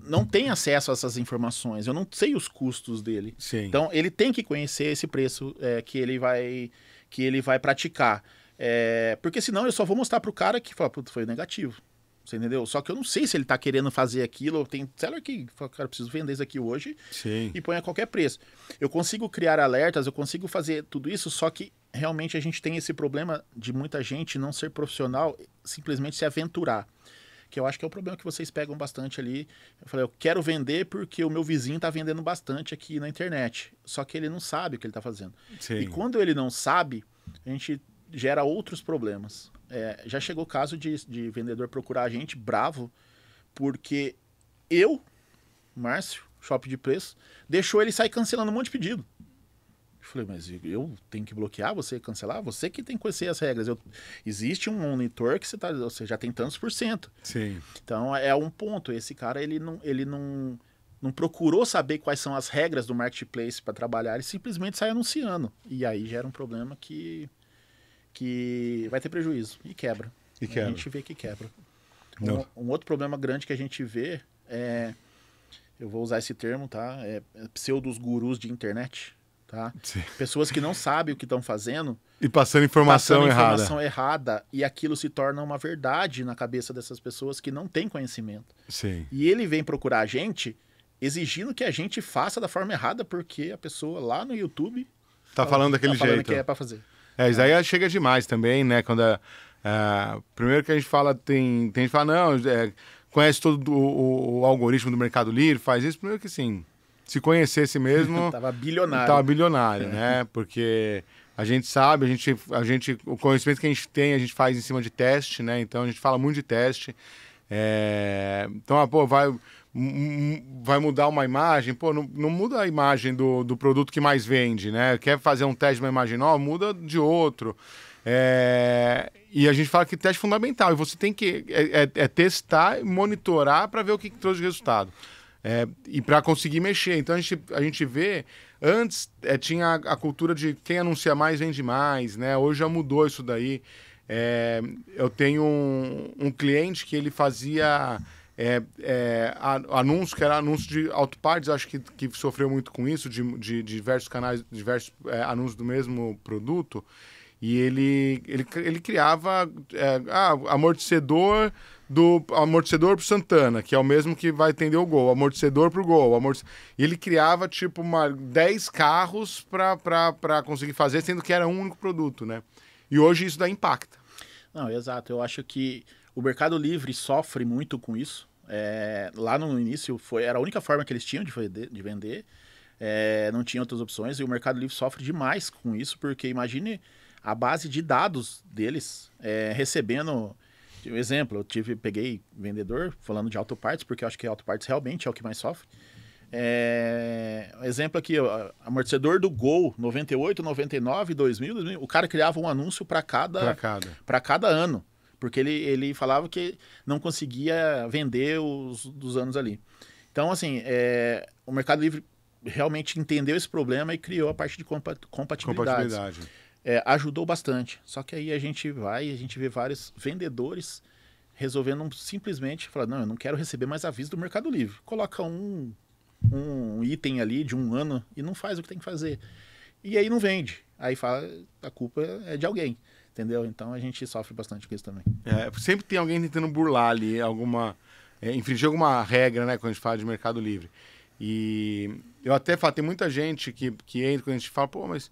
não tem acesso a essas informações, eu não sei os custos dele. Sim. Então ele tem que conhecer esse preço que ele vai praticar. Porque senão eu só vou mostrar para o cara que fala, putz, foi negativo. Você entendeu? Só que eu não sei se ele está querendo fazer aquilo. Tem seller que fala, cara, preciso vender isso aqui hoje. Sim. E põe a qualquer preço. Eu consigo criar alertas, eu consigo fazer tudo isso, só que realmente a gente tem esse problema de muita gente não ser profissional, simplesmente se aventurar. Que eu acho que é o problema que vocês pegam bastante ali. Eu falei, eu quero vender porque o meu vizinho está vendendo bastante aqui na internet. Só que ele não sabe o que ele está fazendo. Sim. E quando ele não sabe, a gente gera outros problemas. Já chegou o caso de vendedor procurar a gente bravo porque Márcio, Shopping de Preço, deixou ele sair cancelando um monte de pedido. Eu falei, mas eu tenho que bloquear você, cancelar? Você que tem que conhecer as regras. Existe um monitor que você já tem tantos %. Sim. Então é um ponto. Esse cara ele não procurou saber quais são as regras do marketplace para trabalhar, ele simplesmente sai anunciando. E aí gera um problema que vai ter prejuízo e quebra. E quebra. A gente vê que quebra. Um outro problema grande que a gente vê eu vou usar esse termo, tá? Pseudos gurus de internet, tá? Sim. Pessoas que não sabem o que estão fazendo e passando informação errada e aquilo se torna uma verdade na cabeça dessas pessoas que não têm conhecimento. Sim. E ele vem procurar a gente exigindo que a gente faça da forma errada porque a pessoa lá no YouTube tá falando daquele jeito que é para fazer. Isso aí chega demais também, né? Quando primeiro que a gente fala, tem gente que fala, não, conhece todo o algoritmo do Mercado Livre, faz isso. Primeiro que sim, se conhecesse mesmo... Tava bilionário. né? Porque a gente sabe, o conhecimento que a gente tem, a gente faz em cima de teste, né? Então a gente fala muito de teste. Então, vai mudar uma imagem, não muda a imagem do produto que mais vende, né? Quer fazer um teste de uma imagem nova, muda de outro. E a gente fala que teste é fundamental, e você tem que testar e monitorar para ver o que trouxe de resultado. E para conseguir mexer. Então a gente vê, antes tinha a cultura de quem anuncia mais vende mais, né? Hoje já mudou isso daí. Eu tenho um cliente que ele fazia... anúncio, que era anúncio de autopartes, acho que sofreu muito com isso, de diversos canais, diversos anúncios do mesmo produto, e ele criava amortecedor pro Santana, que é o mesmo que vai atender o Gol, amortecedor pro Gol, e ele criava tipo 10 carros para conseguir fazer, sendo que era um único produto, né? E hoje isso dá impacta. Não, exato, eu acho que o Mercado Livre sofre muito com isso. Lá no início era a única forma que eles tinham de vender. Não tinha outras opções. E o Mercado Livre sofre demais com isso, porque imagine a base de dados deles recebendo... Um exemplo, peguei vendedor falando de autopartes, porque eu acho que autopartes realmente é o que mais sofre. Exemplo aqui, amortecedor do Gol, 98, 99, 2000, o cara criava um anúncio para cada ano. Porque ele falava que não conseguia vender os dos anos ali. Então, assim, o Mercado Livre realmente entendeu esse problema e criou a parte de compatibilidade. Ajudou bastante. Só que aí a gente vê vários vendedores resolvendo simplesmente falar, não, eu não quero receber mais aviso do Mercado Livre. Coloca um item ali de um ano e não faz o que tem que fazer. E aí não vende. Aí fala, a culpa é de alguém. Entendeu? Então a gente sofre bastante com isso também. Sempre tem alguém tentando burlar ali infringir alguma regra, né, quando a gente fala de Mercado Livre. E eu até falo, tem muita gente que entra quando a gente fala, pô, mas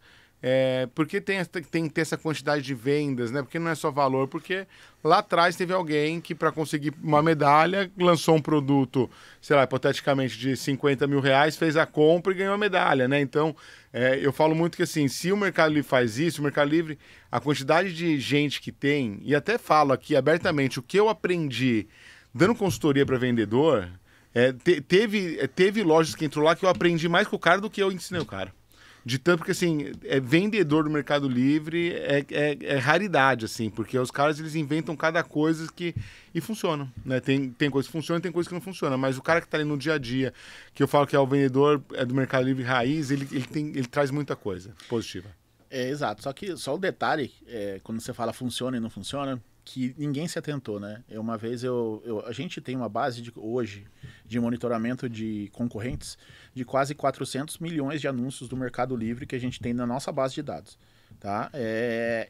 por que tem que ter essa quantidade de vendas, né? Porque não é só valor, porque lá atrás teve alguém que, para conseguir uma medalha, lançou um produto, sei lá, hipoteticamente de 50 mil reais, fez a compra e ganhou a medalha, né? Então, eu falo muito que, assim, se o Mercado Livre faz isso, o Mercado Livre, a quantidade de gente que tem, e até falo aqui abertamente, o que eu aprendi dando consultoria para vendedor, teve lojas que entrou lá que eu aprendi mais com o cara do que eu ensinei o cara. De tanto que, assim, vendedor do Mercado Livre é raridade, assim, porque os caras, eles inventam cada coisa e funcionam, né? Tem coisa que funciona e tem coisa que não funciona, mas o cara que tá ali no dia a dia, que eu falo que é o vendedor do Mercado Livre raiz, ele traz muita coisa positiva. Exato, só o detalhe, quando você fala funciona e não funciona, que ninguém se atentou, né? Uma vez a gente tem uma base hoje de monitoramento de concorrentes de quase 400 milhões de anúncios do Mercado Livre que a gente tem na nossa base de dados, tá?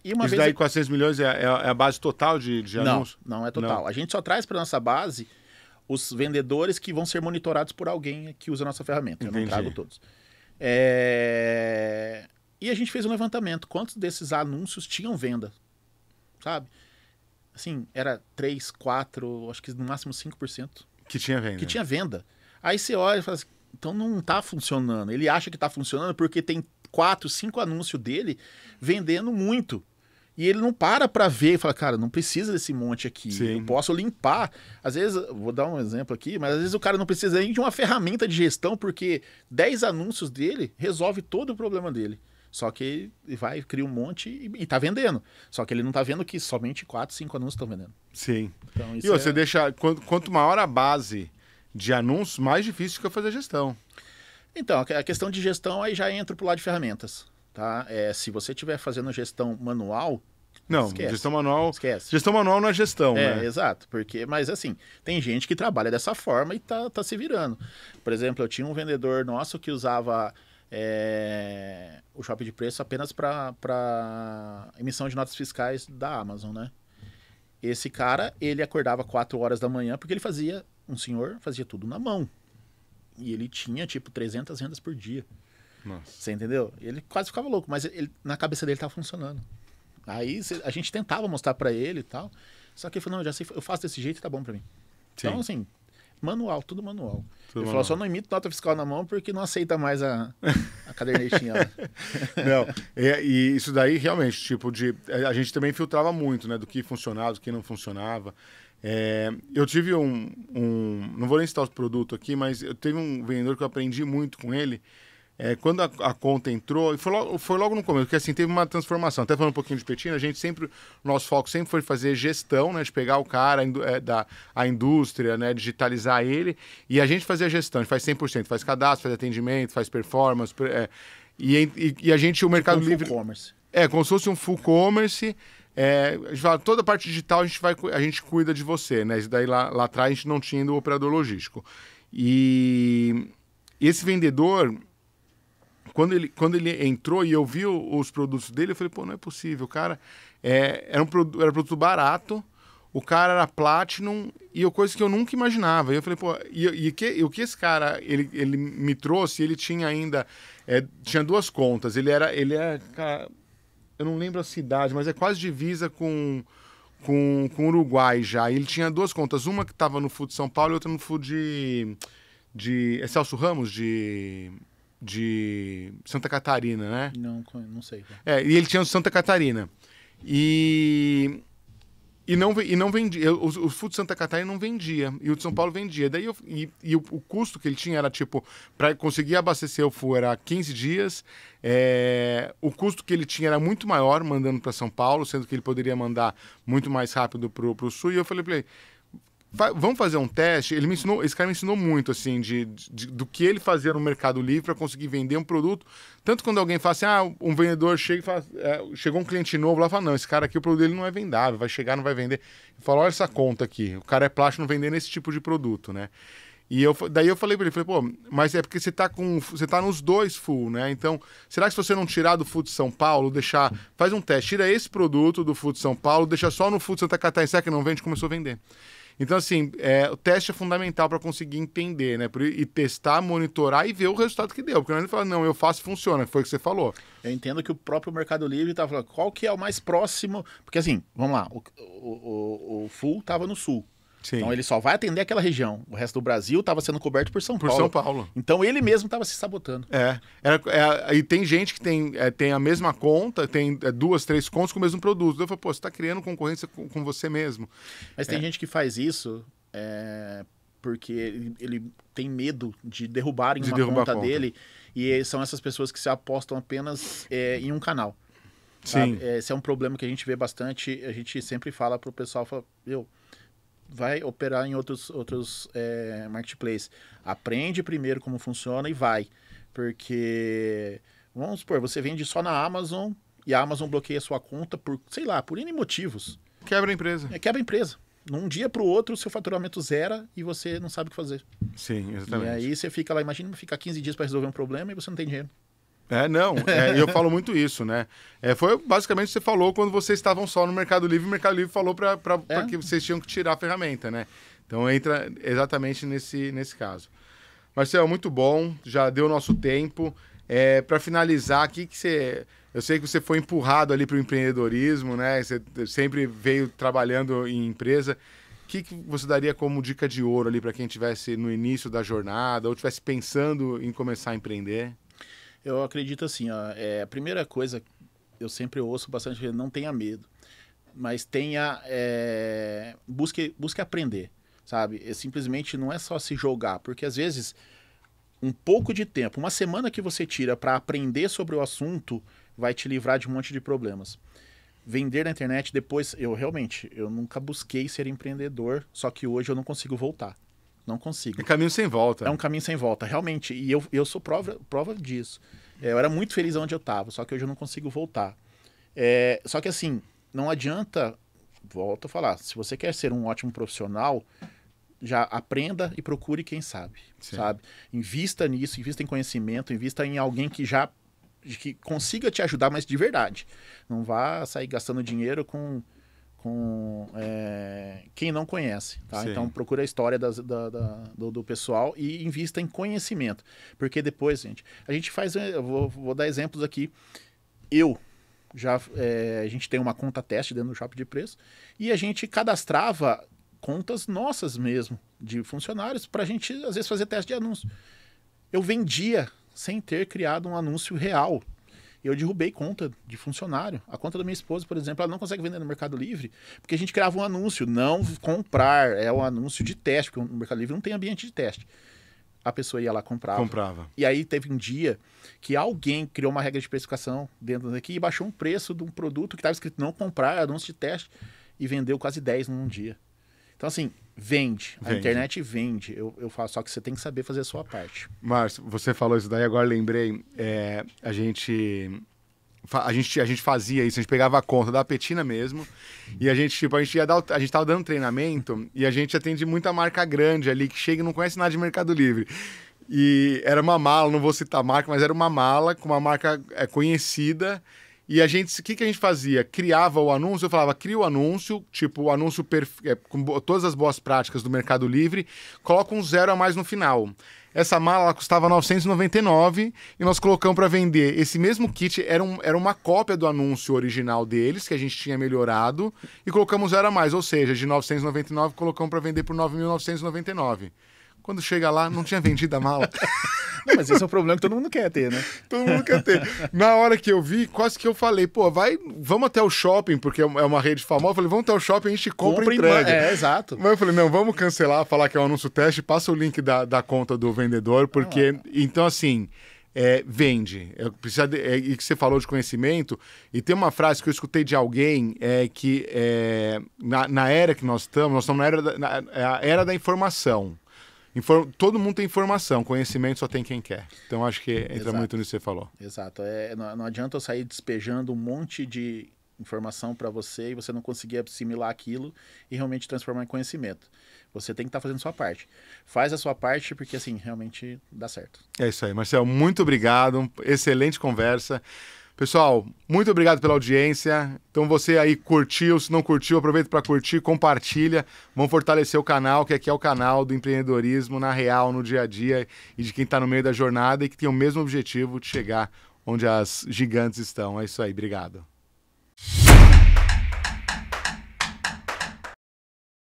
Isso daí, 400 milhões é a base total de anúncios? Não é total. Não. A gente só traz para nossa base os vendedores que vão ser monitorados por alguém que usa a nossa ferramenta. Entendi. Eu não trago todos. E a gente fez um levantamento. Quantos desses anúncios tinham venda? Sabe? Assim, era 3, 4, acho que no máximo 5%. Que tinha venda. Que tinha venda. Aí você olha e fala assim, então não está funcionando. Ele acha que está funcionando porque tem 4, 5 anúncios dele vendendo muito. E ele não para ver e fala, cara, não precisa desse monte aqui. Sim. Eu posso limpar. Às vezes, vou dar um exemplo aqui, mas às vezes o cara não precisa nem de uma ferramenta de gestão porque 10 anúncios dele resolve todo o problema dele. Só que ele vai, cria um monte e tá vendendo. Só que ele não tá vendo que somente 4, 5 anúncios estão vendendo. Sim. Então, e você deixa... Quanto maior a base de anúncios, mais difícil fica fazer a gestão. Então, a questão de gestão aí já entra pro lado de ferramentas. Tá? Se você estiver fazendo gestão manual... Não, esquece. Gestão manual... Esquece. Gestão manual não é gestão, né? Exato. Mas assim, tem gente que trabalha dessa forma e tá se virando. Por exemplo, eu tinha um vendedor nosso que usava... o shopping de preço apenas para emissão de notas fiscais da Amazon, né? Esse cara, ele acordava 4 horas da manhã porque um senhor fazia tudo na mão. E ele tinha, 300 vendas por dia. Nossa. Você entendeu? Ele quase ficava louco, mas na cabeça dele estava funcionando. Aí a gente tentava mostrar para ele e tal, só que ele falou, não, já sei, eu faço desse jeito e tá bom para mim. Sim. Então, assim, manual, tudo manual. Ele falou, só não imito nota fiscal na mão porque não aceita mais a cadernetinha. Não, e isso daí realmente, a gente também filtrava muito, né, do que funcionava, do que não funcionava. Eu tive não vou nem citar os produtos aqui, mas eu teve um vendedor que eu aprendi muito com ele. Quando a conta entrou, foi logo no começo, porque assim, teve uma transformação. Até falando um pouquinho de Petina, o nosso foco sempre foi fazer gestão, né, de pegar o cara, a indústria, né, digitalizar ele, e a gente fazia gestão, a gente faz 100%, faz cadastro, faz atendimento, faz performance, e a gente, o Mercado Livre... Full commerce. Como se fosse um full commerce. A gente fala, toda a parte digital a gente cuida de você, né? Isso daí lá atrás a gente não tinha o operador logístico. E esse vendedor, quando ele entrou e eu vi os produtos dele, eu falei, pô, não é possível, cara. Era produto barato, o cara era Platinum e coisa que eu nunca imaginava. E eu falei, pô, o que esse cara ele me trouxe, ele tinha ainda, tinha 2 contas. Ele era, cara, eu não lembro a cidade, mas é quase divisa com o Uruguai já. E ele tinha 2 contas, uma que estava no Food São Paulo e outra no Food de Celso Ramos, de Santa Catarina, né? Não sei. E ele tinha o Santa Catarina. E não vendia. O Food Santa Catarina não vendia. E o de São Paulo vendia. Daí o custo que ele tinha era, para conseguir abastecer o full era 15 dias. O custo que ele tinha era muito maior mandando para São Paulo, sendo que ele poderia mandar muito mais rápido pro sul. E eu falei para ele, vamos fazer um teste. Esse cara me ensinou muito, assim, do que ele fazia no Mercado Livre para conseguir vender um produto. Tanto quando alguém fala assim, um vendedor chega e fala, chegou um cliente novo lá e fala, não, esse cara aqui, o produto dele não é vendável, vai chegar, não vai vender. Eu falo, olha essa conta aqui, o cara é plástico não vendendo esse tipo de produto, né? E daí eu falei para ele, pô, mas é porque você tá nos 2 full, né? Então, será que se você não tirar do Food São Paulo, faz um teste, tira esse produto do Food São Paulo, deixa só no Food Santa Catarina, será que não vende? Começou a vender. Então, assim, o teste é fundamental para conseguir entender, né? E testar, monitorar e ver o resultado que deu. Porque não é falar, não, eu faço e funciona, foi o que você falou. Eu entendo que o próprio Mercado Livre estava falando qual que é o mais próximo. Porque assim, vamos lá, o Full estava no sul. Sim. Então ele só vai atender aquela região. O resto do Brasil estava sendo coberto por São Paulo. Por São Paulo. Então ele mesmo estava se sabotando. E tem gente que tem a mesma conta, tem 2, 3 contas com o mesmo produto. Eu falo, pô, você está criando concorrência com você mesmo. Mas tem gente que faz isso porque ele tem medo de derrubarem uma conta dele. E são essas pessoas que se apostam apenas em um canal. Sim. Esse é um problema que a gente vê bastante. A gente sempre fala para o pessoal, vai operar em outros marketplaces. Aprende primeiro como funciona e vai. Porque, vamos supor, você vende só na Amazon e a Amazon bloqueia a sua conta por, sei lá, por N motivos. Quebra a empresa. Quebra a empresa. Num dia para o outro, o seu faturamento zera e você não sabe o que fazer. Sim, exatamente. E aí você fica lá, imagina ficar 15 dias para resolver um problema e você não tem dinheiro. Eu falo muito isso, né? Foi basicamente o que você falou quando vocês estavam só no Mercado Livre, o Mercado Livre falou para que vocês tinham que tirar a ferramenta, né? Então entra exatamente nesse caso. Marcelo, muito bom, já deu o nosso tempo. Para finalizar, eu sei que você foi empurrado ali para o empreendedorismo, né? Você sempre veio trabalhando em empresa. O que você daria como dica de ouro ali para quem estivesse no início da jornada ou estivesse pensando em começar a empreender? Eu acredito assim, a primeira coisa, eu sempre ouço bastante, não tenha medo, mas busque aprender, sabe? Simplesmente não é só se jogar, porque às vezes um pouco de tempo, uma semana que você tira para aprender sobre o assunto, vai te livrar de um monte de problemas. Vender na internet, depois, eu nunca busquei ser empreendedor, só que hoje eu não consigo voltar. Não consigo. É caminho sem volta. É um caminho sem volta, realmente. E eu sou prova disso. Eu era muito feliz onde eu estava, só que hoje eu não consigo voltar. Só que assim, não adianta, volto a falar, se você quer ser um ótimo profissional, já aprenda e procure quem sabe. Invista nisso, invista em conhecimento, invista em alguém que consiga te ajudar, mas de verdade. Não vá sair gastando dinheiro com quem não conhece, tá? Então procura a história do pessoal e invista em conhecimento, porque depois, gente, a gente faz, eu vou dar exemplos aqui. A gente tem uma conta teste dentro do Shopping de Preço e a gente cadastrava contas nossas mesmo, de funcionários, para a gente às vezes fazer teste de anúncio. Eu vendia sem ter criado um anúncio real. Eu derrubei conta de funcionário. A conta da minha esposa, por exemplo, ela não consegue vender no Mercado Livre, porque a gente criava um anúncio, não comprar, é um anúncio de teste, porque o Mercado Livre não tem ambiente de teste. A pessoa ia lá, comprava. E aí teve um dia que alguém criou uma regra de precificação dentro daqui e baixou um preço de um produto que estava escrito não comprar, anúncio de teste, e vendeu quase 10 num dia. Então, assim, vende. A internet vende. Eu falo, só que você tem que saber fazer a sua parte. Márcio, você falou isso daí, agora lembrei. A gente fazia isso, a gente pegava a conta da Petina mesmo, e a gente tava dando treinamento, e a gente atende muita marca grande ali, que chega e não conhece nada de Mercado Livre. E era uma mala, não vou citar a marca, mas era uma mala com uma marca conhecida. E o que a gente fazia? Criava o anúncio, eu falava, cria o anúncio, tipo, o anúncio com todas as boas práticas do Mercado Livre, coloca um 0 a mais no final. Essa mala ela custava R$ 999 e nós colocamos para vender. Esse mesmo kit era uma cópia do anúncio original deles, que a gente tinha melhorado, e colocamos 0 a mais, ou seja, de R$ 999 colocamos para vender por R$ 9.999. Quando chega lá, não tinha vendido a mala. Não, mas esse é o problema que todo mundo quer ter, né? Todo mundo quer ter. Na hora que eu vi, quase que eu falei, vamos até o shopping, porque é uma rede famosa. Eu falei, vamos até o shopping, a gente compra e entrega. Exato. Mas eu falei, não, vamos cancelar, falar que é um anúncio teste, passa o link da conta do vendedor, porque... Então, assim, vende. E que você falou de conhecimento, e tem uma frase que eu escutei de alguém, que na era que nós estamos na era da informação. Todo mundo tem informação, conhecimento só tem quem quer. Então acho que entra muito nisso que você falou. Exato. Não adianta eu sair despejando um monte de informação para você e você não conseguir assimilar aquilo e realmente transformar em conhecimento. Você tem que estar fazendo a sua parte. Faz a sua parte porque assim, realmente dá certo. É isso aí, Marcelo. Muito obrigado. Excelente conversa. Pessoal, muito obrigado pela audiência. Então você aí curtiu, se não curtiu, aproveita para curtir, compartilha. Vamos fortalecer o canal, que aqui é o canal do empreendedorismo na real, no dia a dia, e de quem está no meio da jornada e que tem o mesmo objetivo de chegar onde as gigantes estão. É isso aí, obrigado.